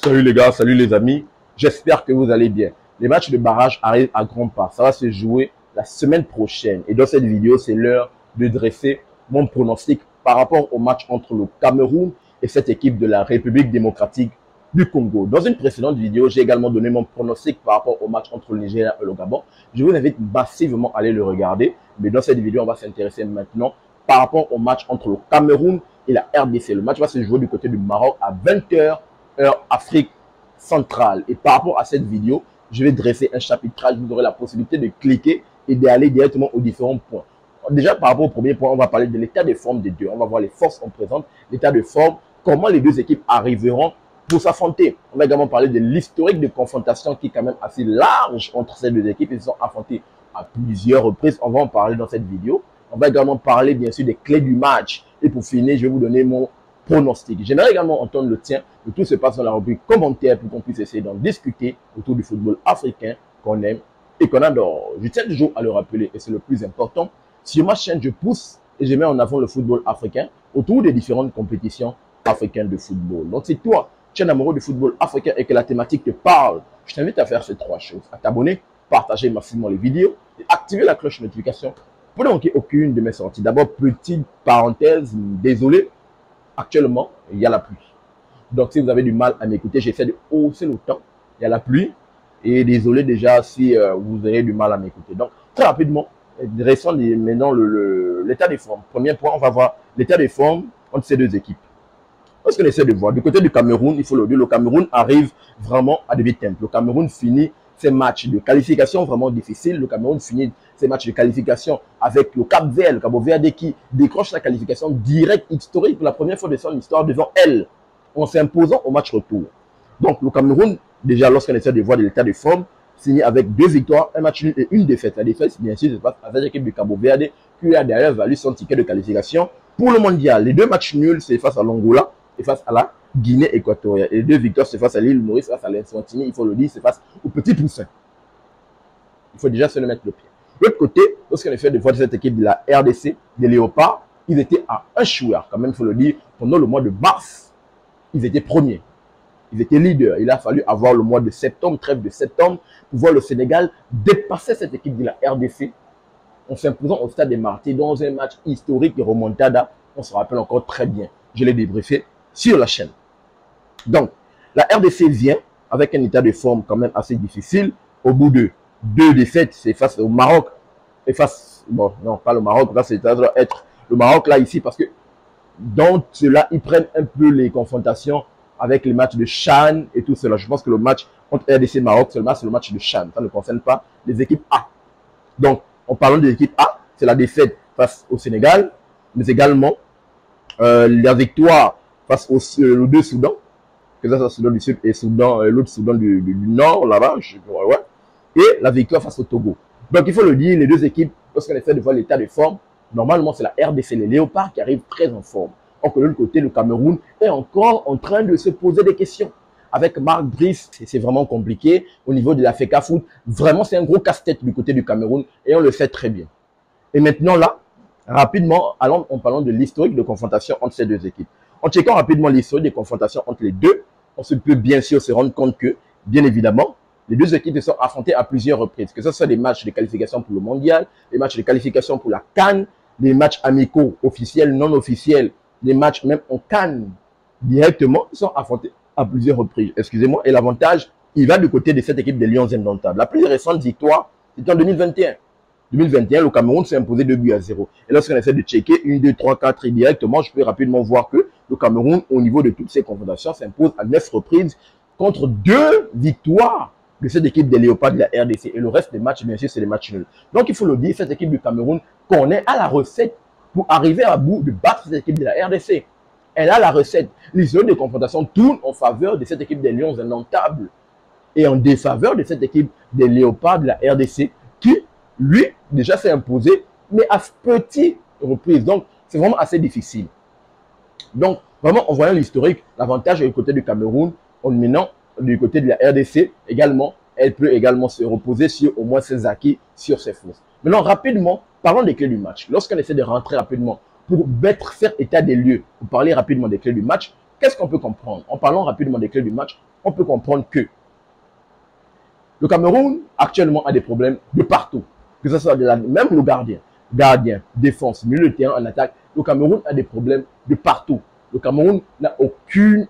Salut les gars, salut les amis. J'espère que vous allez bien. Les matchs de barrage arrivent à grands pas. Ça va se jouer la semaine prochaine. Et dans cette vidéo, c'est l'heure de dresser mon pronostic par rapport au match entre le Cameroun et cette équipe de la République démocratique du Congo. Dans une précédente vidéo, j'ai également donné mon pronostic par rapport au match entre le Nigeria et le Gabon. Je vous invite massivement à aller le regarder. Mais dans cette vidéo, on va s'intéresser maintenant par rapport au match entre le Cameroun et la RDC. Le match va se jouer du côté du Maroc à 20 h heure Afrique centrale. Et par rapport à cette vidéo, je vais dresser un chapitrage. Vous aurez la possibilité de cliquer et d'aller directement aux différents points. Déjà, par rapport au premier point, on va parler de l'état de forme des deux. On va voir les forces en présente, l'état de forme, comment les deux équipes arriveront pour s'affronter. On va également parler de l'historique de confrontation qui est quand même assez large entre ces deux équipes. Ils se sont affrontés à plusieurs reprises. On va en parler dans cette vidéo. On va également parler bien sûr des clés du match. Et pour finir, je vais vous donner mon pronostic. J'aimerais également entendre le tien. Le tout se passe dans la rubrique commentaires pour qu'on puisse essayer d'en discuter autour du football africain qu'on aime et qu'on adore. Je tiens toujours à le rappeler et c'est le plus important. Sur ma chaîne, je pousse et je mets en avant le football africain autour des différentes compétitions africaines de football. Donc si toi, tu es un amoureux du football africain et que la thématique te parle, je t'invite à faire ces trois choses. À t'abonner, partager massivement les vidéos et activer la cloche de notification pour ne manquer aucune de mes sorties. D'abord, petite parenthèse, désolé. Actuellement, il y a la pluie. Donc, si vous avez du mal à m'écouter, j'essaie de hausser le temps. Il y a la pluie. Et désolé déjà si vous avez du mal à m'écouter. Donc, très rapidement, dressons maintenant l'état des formes. Premier point, on va voir l'état des formes entre ces deux équipes. Parce qu'on essaie de voir, du côté du Cameroun, il faut le dire, le Cameroun arrive vraiment à des temps. Le Cameroun finit ses matchs de qualification vraiment difficiles. Le Cameroun finit ses matchs de qualification avec le Cap-Vert, le Cabo-Verde qui décroche sa qualification directe historique pour la première fois de son histoire devant elle, en s'imposant au match retour. Donc le Cameroun, déjà lorsqu'on essaie de voir de l'état de forme, signé avec 2 victoires, un match nul et une défaite. La défaite, bien sûr, se passe avec l'équipe du Cabo-Verde qui a d'ailleurs valu son ticket de qualification pour le mondial. Les 2 matchs nuls, c'est face à l'Angola et face à la Guinée équatoriale. Et les 2 victoires, c'est face à l'île Maurice, face à l'Eswatini, il faut le dire, c'est face au Petit Poussin. Il faut déjà se le mettre le pied. De l'autre côté, lorsqu'on essaie de voir cette équipe de la RDC, des Léopards, ils étaient à un joueur, quand même, il faut le dire, pendant le mois de mars, ils étaient premiers. Ils étaient leaders. Il a fallu avoir le mois de septembre, trêve de septembre, pour voir le Sénégal dépasser cette équipe de la RDC en s'imposant au stade des Martyrs dans un match historique et remontada. On se rappelle encore très bien. Je l'ai débriefé sur la chaîne. Donc, la RDC vient avec un état de forme quand même assez difficile. Au bout de 2 défaites, c'est face au Maroc. Et face, bon, non, pas le Maroc, là, c'est être le Maroc là, ici, parce que dans cela, ils prennent un peu les confrontations avec les matchs de CHAN et tout cela. Je pense que le match entre RDC et Maroc, seulement c'est le match de CHAN. Ça ne concerne pas les équipes A. Donc, en parlant des équipes A, c'est la défaite face au Sénégal, mais également la victoire face aux 2 Soudans, que ça soit Soudan du Sud et Soudan, l'autre Soudan du Nord, là-bas, je crois, ouais. Et la victoire face au Togo. Donc, il faut le dire, les 2 équipes, lorsqu'on essaie de voir l'état de forme, normalement, c'est la RDC, les Léopards, qui arrivent très en forme. Or que de l'autre côté, le Cameroun est encore en train de se poser des questions. Avec Marc Brice, c'est vraiment compliqué. Au niveau de la FECA Foot, vraiment, c'est un gros casse-tête du côté du Cameroun et on le sait très bien. Et maintenant, là, rapidement, allons en parlant de l'historique de confrontation entre ces 2 équipes. En checkant rapidement l'historique des confrontations entre les deux, on se peut bien sûr se rendre compte que, bien évidemment, les 2 équipes se sont affrontées à plusieurs reprises. Que ce soit des matchs de qualification pour le mondial, des matchs de qualification pour la CAN, des matchs amicaux officiels, non officiels, des matchs même en CAN directement, ils sont affrontés à plusieurs reprises. Excusez-moi. Et l'avantage, il va du côté de cette équipe des Lions indomptables. La plus récente victoire, c'était en 2021. 2021, le Cameroun s'est imposé 2-0. Et lorsqu'on essaie de checker 1, 2, 3, 4 et directement, je peux rapidement voir que le Cameroun, au niveau de toutes ses confrontations, s'impose à 9 reprises contre 2 victoires de cette équipe des Léopards de la RDC. Et le reste des matchs, bien sûr, c'est des matchs nuls. Donc, il faut le dire, cette équipe du Cameroun connaît à la recette pour arriver à bout de battre cette équipe de la RDC. Elle a la recette. Les zones de confrontation tournent en faveur de cette équipe des Lions indomptables et en défaveur de cette équipe des Léopards de la RDC qui, lui, déjà s'est imposé, mais à petite reprise. Donc, c'est vraiment assez difficile. Donc, vraiment, en voyant l'historique, l'avantage est du côté du Cameroun, en menant du côté de la RDC également, elle peut également se reposer sur au moins ses acquis, sur ses forces. Maintenant, rapidement, parlons des clés du match. Lorsqu'on essaie de rentrer rapidement pour faire état des lieux, pour parler rapidement des clés du match, qu'est-ce qu'on peut comprendre? En parlant rapidement des clés du match, on peut comprendre que le Cameroun, actuellement, a des problèmes de partout. Que ce soit même le gardien, défense, milieu de terrain, en attaque. Le Cameroun a des problèmes de partout. Le Cameroun n'a aucune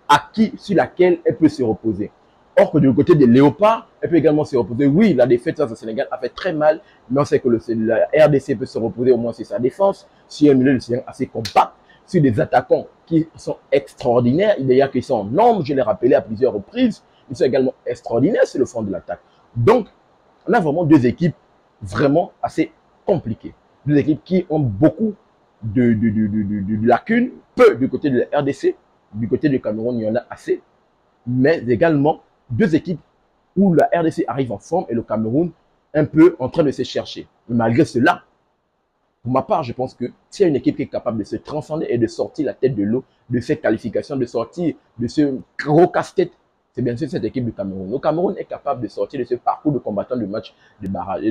acquis sur laquelle elle peut se reposer. Or que du côté des Léopards, elle peut également se reposer. Oui, la défaite face au Sénégal a fait très mal, mais on sait que la RDC peut se reposer au moins sur sa défense, sur un milieu de terrain assez compact, sur des attaquants qui sont extraordinaires, d'ailleurs qui sont en nombre, je l'ai rappelé à plusieurs reprises, ils sont également extraordinaires sur le front de l'attaque. Donc, on a vraiment deux équipes vraiment assez compliquées. Deux équipes qui ont beaucoup de lacunes, peu du côté de la RDC, du côté du Cameroun, il y en a assez, mais également deux équipes où la RDC arrive en forme et le Cameroun un peu en train de se chercher. Mais malgré cela, pour ma part, je pense que s'il y a une équipe qui est capable de se transcender et de sortir la tête de l'eau de ces qualifications, de sortir de ce gros casse-tête, c'est bien sûr cette équipe du Cameroun. Le Cameroun est capable de sortir de ce parcours de combattant de match de barrage,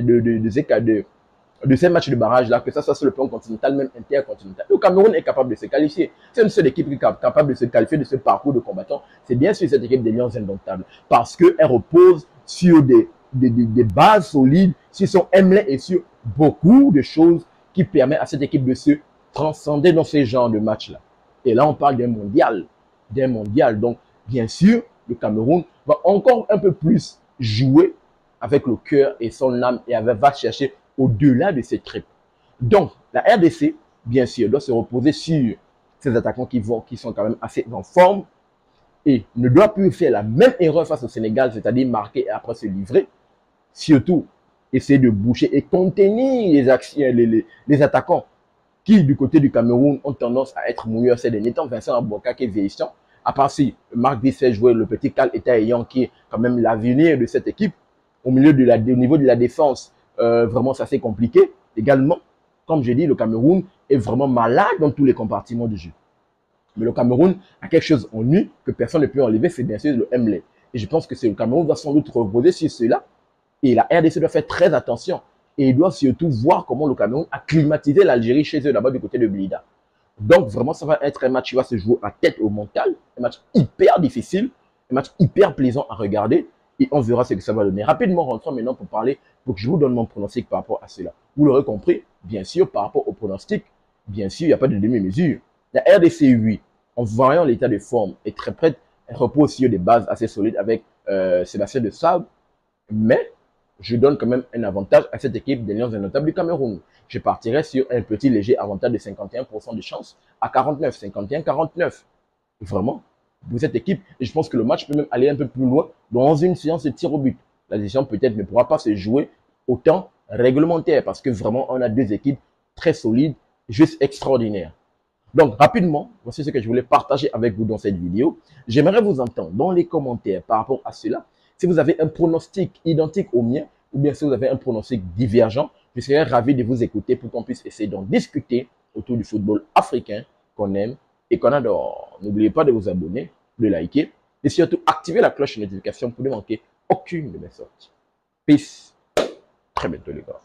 de ces matchs de barrage-là, que ça soit sur le plan continental, même intercontinental. Le Cameroun est capable de se qualifier. C'est une seule équipe qui est capable de se qualifier de ce parcours de combattant. C'est bien sûr cette équipe des Lions indomptables. Parce qu'elle repose sur des bases solides, sur son Emelec et sur beaucoup de choses qui permettent à cette équipe de se transcender dans ces genres de matchs-là. Et là, on parle d'un mondial. D'un mondial. Donc, bien sûr, le Cameroun va encore un peu plus jouer avec le cœur et son âme et va chercher au-delà de cette tripes. Donc, la RDC, bien sûr, doit se reposer sur ces attaquants qui sont quand même assez en forme et ne doit plus faire la même erreur face au Sénégal, c'est-à-dire marquer et après se livrer. Surtout, essayer de boucher et contenir les attaquants qui, du côté du Cameroun, ont tendance à être mouilleurs ces derniers temps. Vincent Aboka qui est vieillissant. À part si Marc Bis fait jouer le petit Cal État-Ayant qui est quand même l'avenir de cette équipe. Au niveau de la défense, vraiment, c'est assez compliqué. Également, comme je dis, le Cameroun est vraiment malade dans tous les compartiments du jeu. Mais le Cameroun a quelque chose en lui que personne ne peut enlever, c'est bien sûr le Emelec. Et je pense que le Cameroun doit sans doute reposer sur cela. Et la RDC doit faire très attention. Et il doit surtout voir comment le Cameroun a climatisé l'Algérie chez eux là-bas du côté de Blida. Donc vraiment, ça va être un match qui va se jouer à tête au mental. Un match hyper difficile, un match hyper plaisant à regarder. Et on verra ce que ça va donner. Rapidement, rentrons maintenant pour que je vous donne mon pronostic par rapport à cela. Vous l'aurez compris, bien sûr, par rapport au pronostic, bien sûr, il n'y a pas de demi-mesure. La RDC, oui, en voyant l'état de forme, est très prête. Elle repose sur des bases assez solides avec Sébastien de Sable. Mais je donne quand même un avantage à cette équipe des Lions indomptables du Cameroun. Je partirai sur un petit léger avantage de 51% de chance à 49, 51-49. Vraiment, pour cette équipe, et je pense que le match peut même aller un peu plus loin dans une séance de tir au but. La décision peut-être ne pourra pas se jouer autant réglementaire parce que vraiment, on a deux équipes très solides, juste extraordinaires. Donc, rapidement, voici ce que je voulais partager avec vous dans cette vidéo. J'aimerais vous entendre dans les commentaires par rapport à cela. Si vous avez un pronostic identique au mien, ou bien si vous avez un pronostic divergent, je serais ravi de vous écouter pour qu'on puisse essayer d'en discuter autour du football africain qu'on aime et qu'on adore. N'oubliez pas de vous abonner, de liker et surtout activer la cloche de notification pour ne manquer aucune de mes sorties. Peace. Très bientôt les gars.